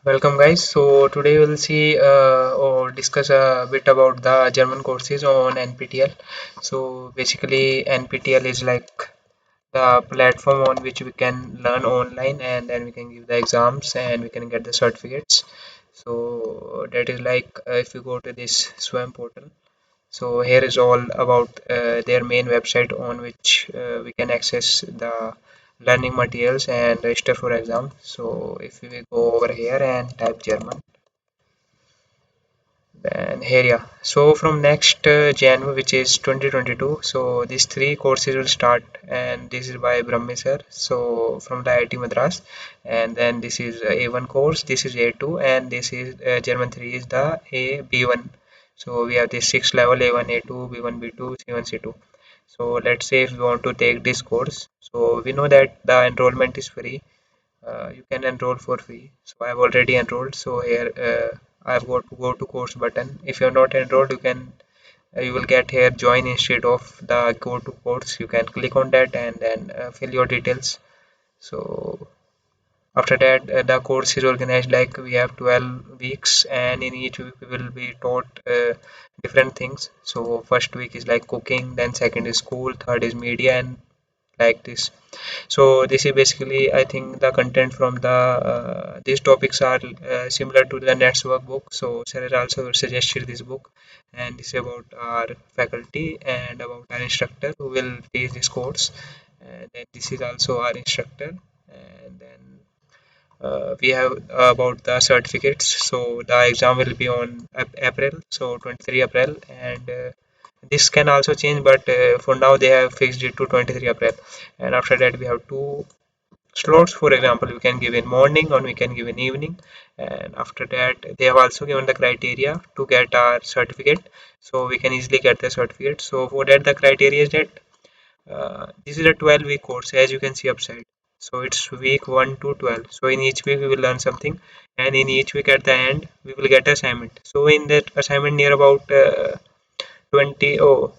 Welcome, guys. So today we'll see or discuss a bit about the German courses on NPTEL. So basically, NPTEL is like the platform on which we can learn online, and then we can give the exams and we can get the certificates. So that is like if you go to this SWAM portal. So here is all about their main website on which we can access the learning materials and register for exam. So if we go over here and type German, then here, yeah. So from next January, which is 2022, so these three courses will start, and this is by Brahmi sir. So from the IIT Madras, and then this is A1 course, this is A2, and this is German 3 is the A B1. So we have this six level A1, A2, B1, B2, C1, C2. So let's say if we want to take this course, so we know that the enrollment is free. You can enroll for free. So I've already enrolled. So here I've got to go to course button. If you're not enrolled, you will get here join instead of the go to course. You can click on that and then fill your details. So after that, the course is organized like we have 12 weeks, and in each week we will be taught different things. So first week is like cooking, then second is school, third is media, and like this. So this is basically, I think, the content from the these topics are similar to the Nets workbook. So Sarah also suggested this book, and this is about our faculty and about our instructor who will teach this course. And then this is also our instructor, and then we have about the certificates. So the exam will be on April, so 23 April, and this can also change, but for now they have fixed it to 23 April. And after that we have two slots. For example, we can give in morning or we can give in evening. And after that they have also given the criteria to get our certificate, so we can easily get the certificate. So for that the criteria is that this is a 12-week course, as you can see upside. So it's week 1 to 12. So in each week we will learn something, and in each week at the end we will get assignment. So in that assignment, near about 20 or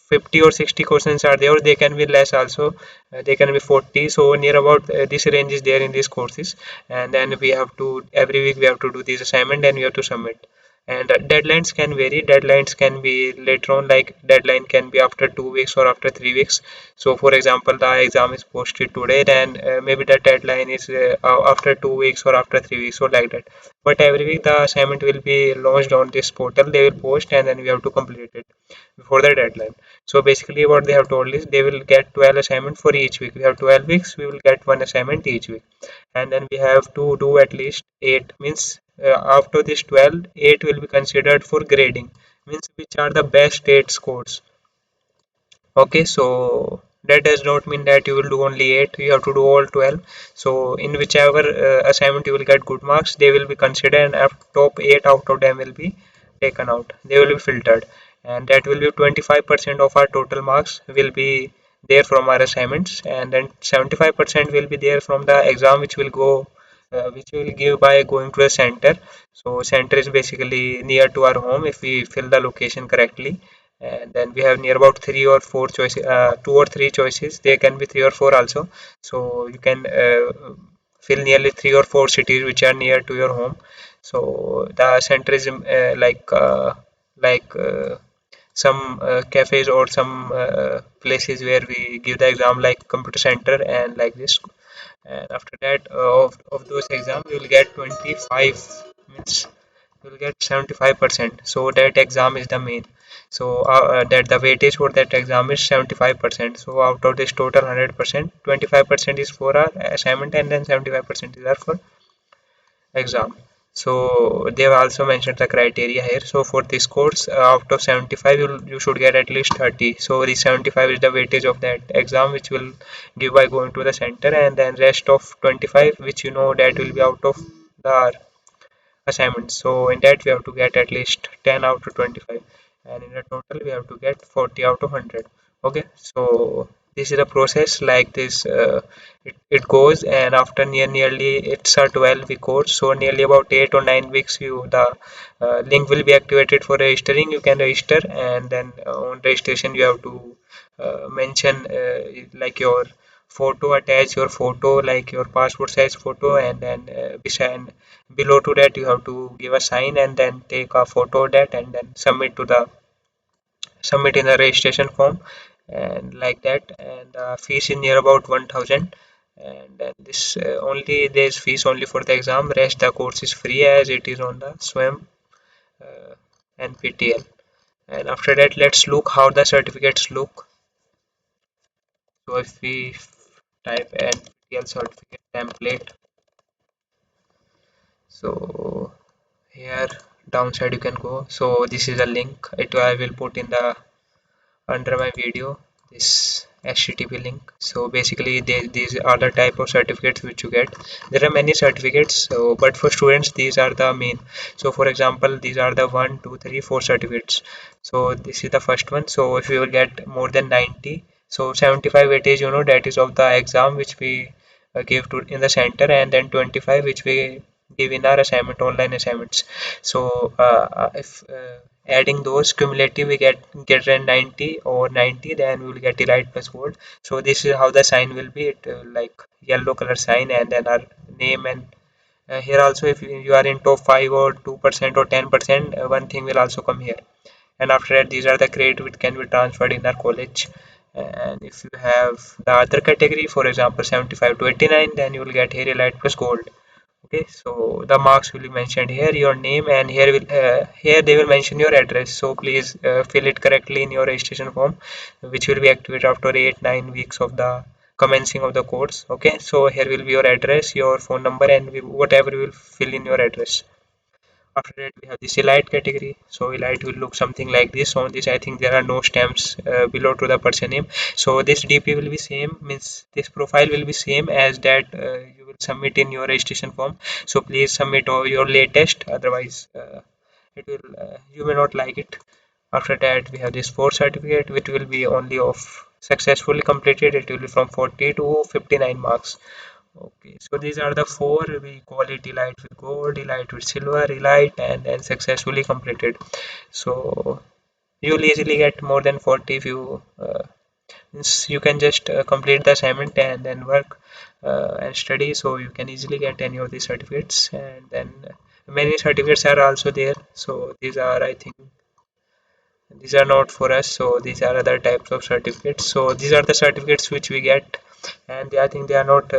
50 or 60 questions are there, or they can be less also. They can be 40. So near about this range is there in these courses, and then we have to every week we have to do this assignment and we have to submit. And deadlines can vary. Deadlines can be later on, like deadline can be after 2 weeks or after 3 weeks. So for example, the exam is posted today, then maybe the deadline is after 2 weeks or after 3 weeks or like that. But every week the assignment will be launched on this portal. They will post, and then we have to complete it before the deadline. So basically what they have told is they will get 12 assignments for each week. We have 12 weeks, we will get one assignment each week, and then we have to do at least 8. Means after this 12, 8 will be considered for grading, means which are the best 8 scores. Okay, so that does not mean that you will do only 8, you have to do all 12. So in whichever assignment you will get good marks, they will be considered, and top 8 out of them will be taken out. They will be filtered, and that will be 25% of our total marks will be there from our assignments, and then 75% will be there from the exam which will go which we will give by going to a center. So center is basically near to our home if we fill the location correctly. And then we have near about three or four choices, two or three choices. There can be three or four also. So you can fill nearly three or four cities which are near to your home. So the center is like some cafes or some places where we give the exam, like computer center and like this. And after that of those exams you will get 25, means you will get 75%. So that exam is the main. So that the weightage for that exam is 75%. So out of this total 100%, 25% is for our assignment, and then 75% is our for exam. So they have also mentioned the criteria here. So for this course, out of 75, you should get at least 30. So the 75 is the weightage of that exam, which will give by going to the center, and then rest of 25, which you know that will be out of the assignments. So in that we have to get at least 10 out of 25, and in a total we have to get 40 out of 100. Okay, so this is a process like this. It goes, and after nearly it's a 12-week course, so nearly about 8 or 9 weeks you the link will be activated for registering. You can register, and then on registration you have to mention like your photo, attach your photo like your passport size photo, and then beside below to that you have to give a sign and then take a photo of that and then submit in the registration form and like that. And fees in near about 1000, and then this only there's fees only for the exam, rest the course is free as it is on the swim uh, NPTEL. And after that, let's look how the certificates look. So if we type NPTEL certificate template, so here downside you can go. So this is a link. I will put in the under my video this HTTP link. So basically these are the type of certificates which you get. There are many certificates, so but for students these are the main. So for example, these are the 1 2 3 4 certificates. So this is the first one. So if you will get more than 90, so 75 weightage, that is of the exam which we give to in the center, and then 25 which we give in our assignment, online assignments. So if adding those cumulative, we get a 90 or 90, then we will get elite plus gold. So this is how the sign will be. It like yellow color sign, and then our name. And here also, if you are in top 5 or 2% or 10%, one thing will also come here. And after that, these are the credit which can be transferred in our college. And if you have the other category, for example 75 to 89, then you will get here elite plus gold. Okay, so the marks will be mentioned here, your name, and here they will mention your address. So please fill it correctly in your registration form, which will be activated after 8 9 weeks of the commencing of the course. Okay, so here will be your address, your phone number, and whatever you will fill in your address. After that, we have this elite category. So elite will look something like this. On this, I think there are no stamps below to the person name. So this DP will be same, means this profile will be same as that you will submit in your registration form. So please submit all your latest, otherwise it will you may not like it. After that, we have this 4 certificate, which will be only of successfully completed. It will be from 40 to 59 marks. Okay, so these are the four. We call it elite with gold, elite with silver, elite, and then successfully completed. So you'll easily get more than 40 if you means you can just complete the assignment and then work and study. So you can easily get any of these certificates. And then many certificates are also there. So these are, I think, these are not for us. So these are other types of certificates. So these are the certificates which we get, and I think they are not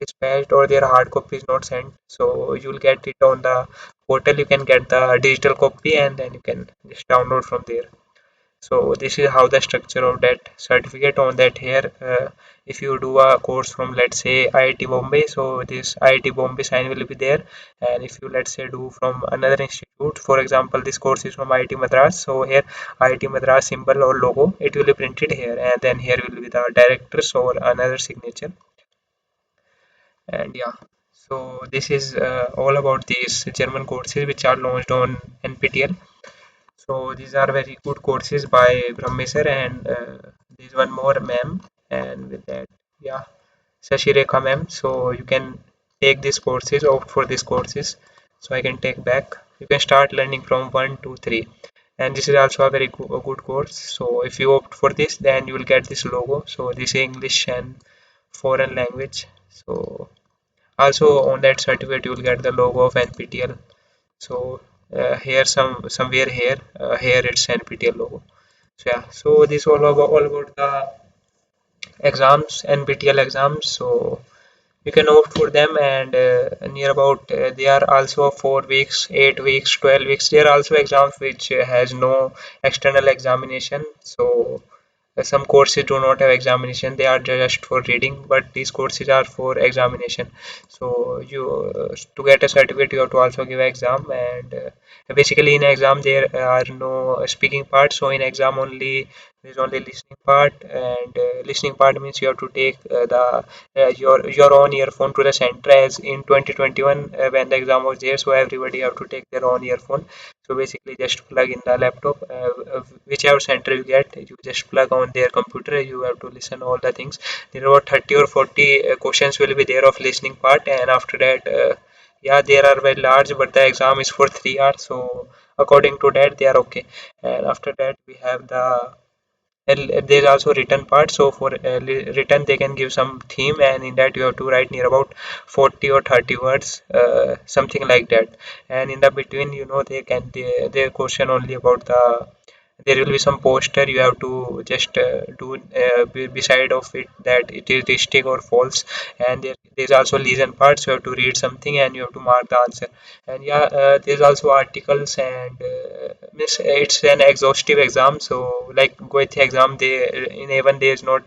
dispatched, or their hard copy is not sent. So you'll get it on the portal. You can get the digital copy, and then you can just download from there. So this is how the structure of that certificate on that here. If you do a course from, let's say, IIT Bombay, so this IIT Bombay sign will be there. And if you, let's say, do from another institute, for example this course is from IIT Madras, so here IIT Madras symbol or logo, it will be printed here, and then here will be the directors or another signature. And yeah, so this is all about these German courses which are launched on NPTEL. So these are very good courses by Brahmesar, and there's one more ma'am, and with that, yeah, Sashireka ma'am. So you can take these courses, opt for these courses. So I can take back. You can start learning from 1 2 3, and this is also a very a good course. So if you opt for this, then you will get this logo. So this is English and foreign language. So also on that certificate you will get the logo of NPTEL. So here somewhere here here it's NPTEL logo. So yeah, so this all about the exams, NPTEL exams. So you can opt for them, and near about they are also 4 weeks, 8 weeks, 12 weeks. There are also exams which has no external examination. So some courses do not have examination, they are just for reading, but these courses are for examination. So you to get a certificate you have to also give exam. And basically in exam there are no speaking part. So in exam only there is only listening part, and listening part means you have to take the your own earphone to the center, as in 2021 when the exam was there. So everybody have to take their own earphone. So basically just plug in the laptop, whichever center you get, you just plug on their computer. You have to listen all the things. There are about 30 or 40 questions will be there of listening part, and after that yeah, they are very large, but the exam is for 3 hours. So according to that they are okay. And after that we have the And there's also written part. So for written, they can give some theme, and in that you have to write near about 40 or 30 words, something like that. And in the between, they question only about the, there will be some poster. You have to just do beside of it that it is richtig or false. And there's also lesson parts. You have to read something and you have to mark the answer. And yeah, there's also articles, and it's an exhaustive exam. So like Goethe exam, they in A1 there is not,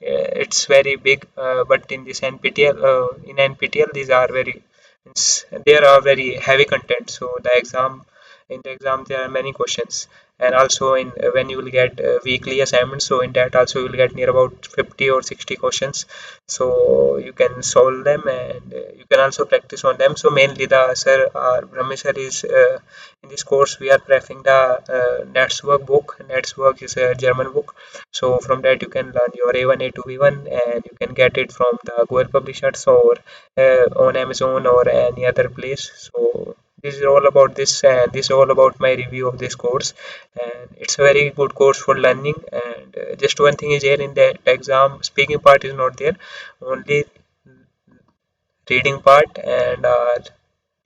it's very big, but in this NPTEL these are very, there are very heavy content. So the exam, in the exam there are many questions. And also in when you will get weekly assignments, so in that also you will get near about 50 or 60 questions. So you can solve them, and you can also practice on them. So mainly the sir, our Brahmi sir is, in this course we are preferring the Netzwerk book. Netzwerk is a German book. So from that you can learn your A1, A2, B1, and you can get it from the Google Publishers or on Amazon or any other place. So this is all about this, and this is all about my review of this course. And it's a very good course for learning. And just one thing is here, in the exam speaking part is not there, only reading part and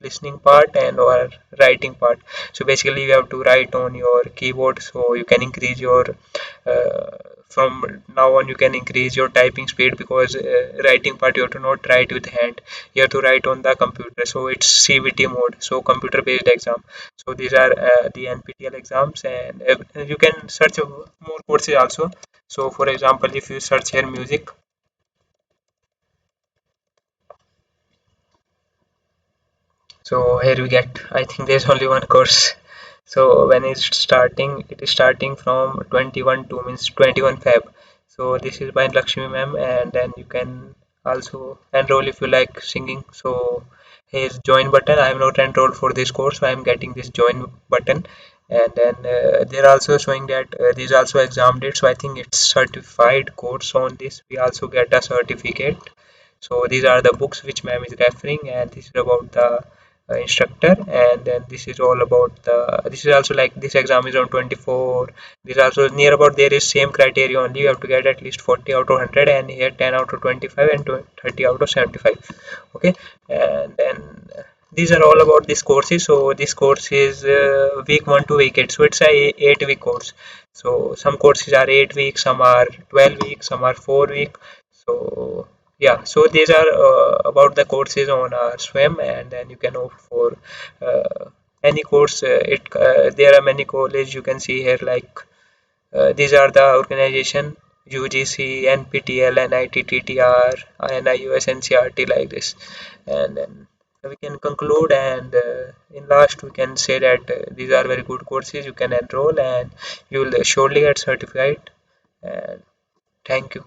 listening part and or writing part. So basically you have to write on your keyboard, so you can increase your, uh, from now on you can increase your typing speed, because writing part you have to not write with hand, you have to write on the computer. So it's CVT mode, so computer based exam. So these are the NPTEL exams. And you can search more courses also. So for example, if you search here music, so here we get, I think there's only one course. So when it's starting, it is starting from 21 to means 21 Feb. So this is by Lakshmi ma'am, and then you can also enroll if you like singing. So here's join button. I am not enrolled for this course, so I am getting this join button. And then they're also showing that these also exam date. So I think it's certified course on this. We also get a certificate. So these are the books which ma'am is referring, and this is about the instructor. And then this is all about the, this is also like this exam is on 24. This also near about, there is same criteria only, you have to get at least 40 out of 100, and here 10 out of 25 and 30 out of 75. Okay. And then these are all about this courses. So this course is week 1 to week 8, so it's a 8 week course. So some courses are 8 weeks, some are 12 weeks, some are 4 week. So yeah, so these are about the courses on swim. And then you can opt for any course. There are many colleges you can see here, like these are the organization: UGC, NPTEL, NITTTR, NIUS, NCRT, like this. And then we can conclude, and in last we can say that these are very good courses. You can enroll and you will surely get certified. And thank you.